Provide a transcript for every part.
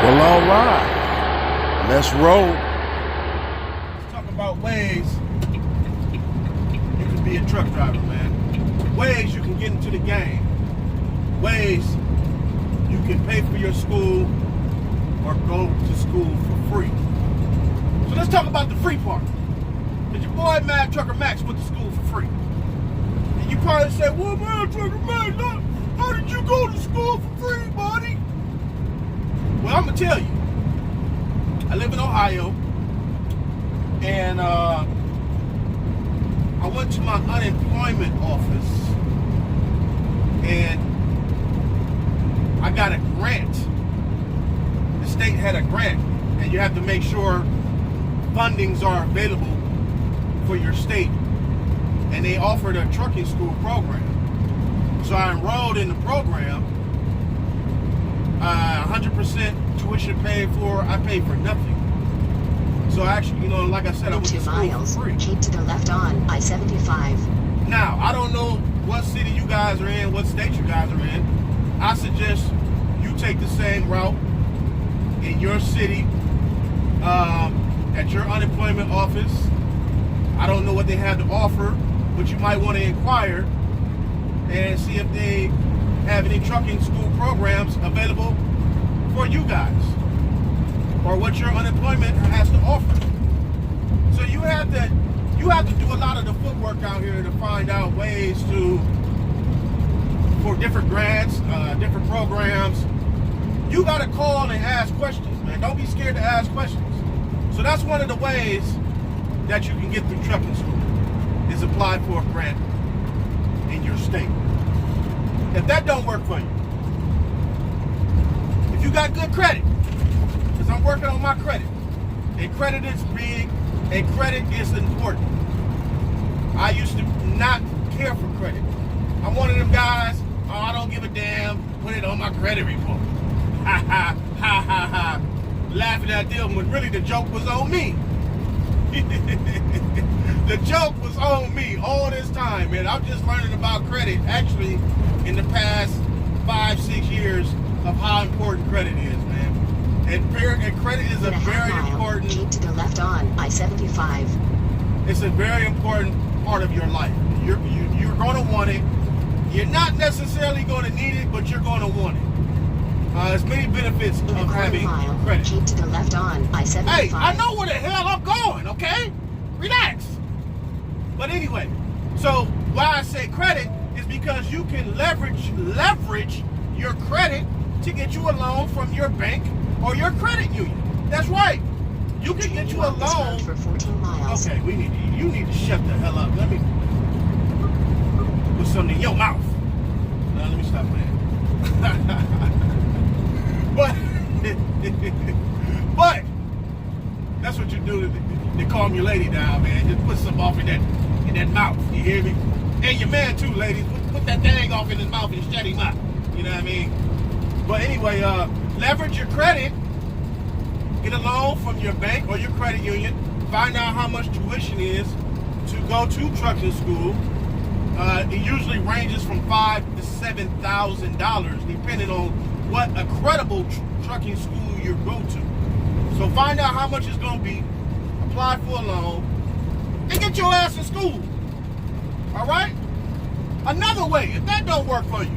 Well, all right. Let's roll. Let's talk about ways you can be a truck driver, man. Ways you can get into the game. Ways you can pay for your school or go to school for free. So let's talk about the free part. Because your boy MADTRUCKAMAX went to school for free. And you probably say, well, MADTRUCKAMAX, how did you go to school for free, buddy? Well, I'm going to tell you. I live in Ohio, and I went to my unemployment office, and I got a grant. The state had a grant, and you have to make sure fundings are available for your state, and they offered a trucking school program. So I enrolled in the program. 100% tuition paid for. I paid for nothing. So actually, like I said, I went to school for free. Keep to the left on I-75. Now, I don't know what city you guys are in, what state you guys are in. I suggest you take the same route in your city, at your unemployment office. I don't know what they have to offer, but you might want to inquire and see if they have any trucking school programs available for you guys, or what your unemployment has to offer. So you have to do a lot of the footwork out here to find out ways for different grants, different programs. You got to call and ask questions, man. Don't be scared to ask questions. So that's one of the ways that you can get through trucking school, is apply for a grant in your state. If that don't work for you, if you got good credit, because I'm working on my credit, and credit is big, and credit is important. I used to not care for credit. I'm one of them guys, I don't give a damn, put it on my credit report. Ha ha, ha ha ha. Laughing at them when really the joke was on me. The joke was on me all this time, man. I'm just learning about credit, actually, in the past 5-6 years, of how important credit is, man. And credit is a very important. Keep to the left on I-75. It's a very important part of your life. You're going to want it. You're not necessarily going to need it, but you're going to want it. There's many benefits of having credit. Keep to the left on I-75. Hey, I know where the hell I'm going, okay? Relax. But anyway, so why I say credit is because you can leverage your credit to get you a loan from your bank or your credit union. That's right. You can get you a loan for 14 miles. Okay, you need to shut the hell up. Let me put something in your mouth. Now let me stop playing. But that's what you do to calm your lady down, man. Just put something off in that mouth. You hear me? And your man too, ladies. Put that thing off in his mouth and shut him up. You know what I mean? But anyway, leverage your credit. Get a loan from your bank or your credit union. Find out how much tuition is to go to trucking school. It usually ranges from $5,000 to $7,000, depending on what a credible trucking school you go to. So find out how much it's going to be, apply for a loan, and get your ass in school. All right? Another way, if that don't work for you,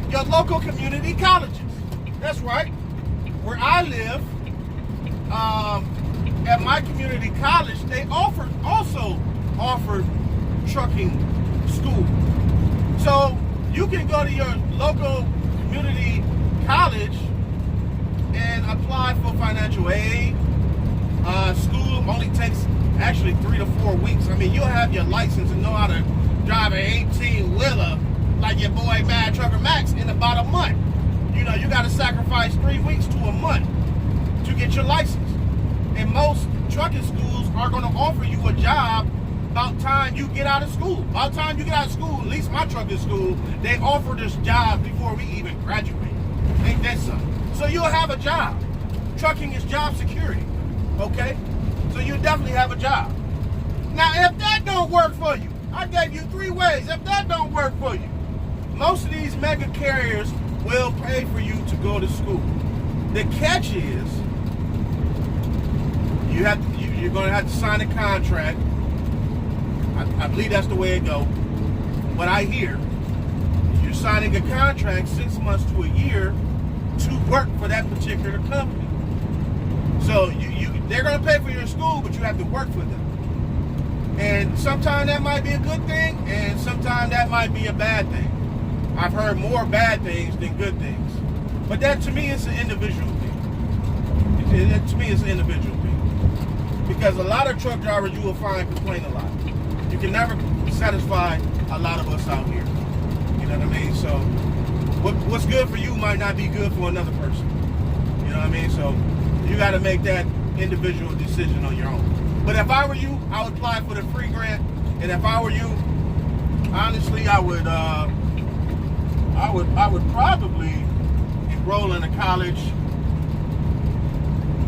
your local community colleges. That's right. Where I live, at my community college, they also offered trucking school. So you can go to your local community college and apply for financial aid. School only takes actually 3 to 4 weeks. I mean, you'll have your license and know how to drive an 18-wheeler like your boy MADTRUCKAMAX in about a month. You got to sacrifice 3 weeks to a month to get your license. And most trucking schools are going to offer you a job about time you get out of school. By the time you get out of school, at least my trucking school, they offer this job before we even graduate. Ain't that something? So you'll have a job. Trucking is job security, okay? So you definitely have a job. Now, if that don't work for you, I gave you 3 ways. If that don't work for you, most of these mega carriers will pay for you to go to school. The catch is you're going to have to sign a contract. I believe that's the way it goes. What I hear, you're signing a contract 6 months to a year to work for that particular company. So they're going to pay for your school, but you have to work for them. And sometimes that might be a good thing, and sometimes that might be a bad thing. I've heard more bad things than good things. But that to me is an individual thing. To me it's an individual thing. Because a lot of truck drivers you will find complain a lot. You can never satisfy a lot of us out here. You know what I mean? So what's good for you might not be good for another person. You know what I mean? So you got to make that individual decision on your own. But if I were you, I would apply for the free grant. And if I were you, honestly, I would probably enroll in a college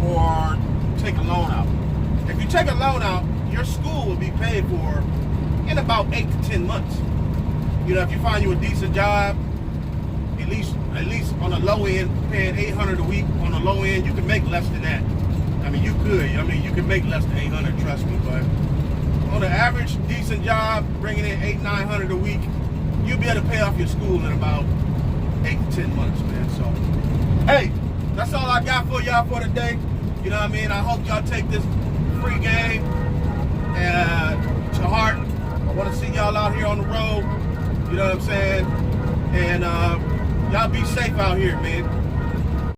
or take a loan out. If you take a loan out, your school will be paid for in about 8 to 10 months. You know, if you find you a decent job, at least on the low end, paying $800 a week. On the low end, you can make less than that. I mean, you could. I mean, you can make less than $800, trust me. But on an average, decent job, bringing in $800-900 a week, you'll be able to pay off your school in about 8 to 10 months, man. So, hey, that's all I got for y'all for today. You know what I mean? I hope y'all take this free game to heart. I want to see y'all out here on the road. You know what I'm saying? And y'all be safe out here, man.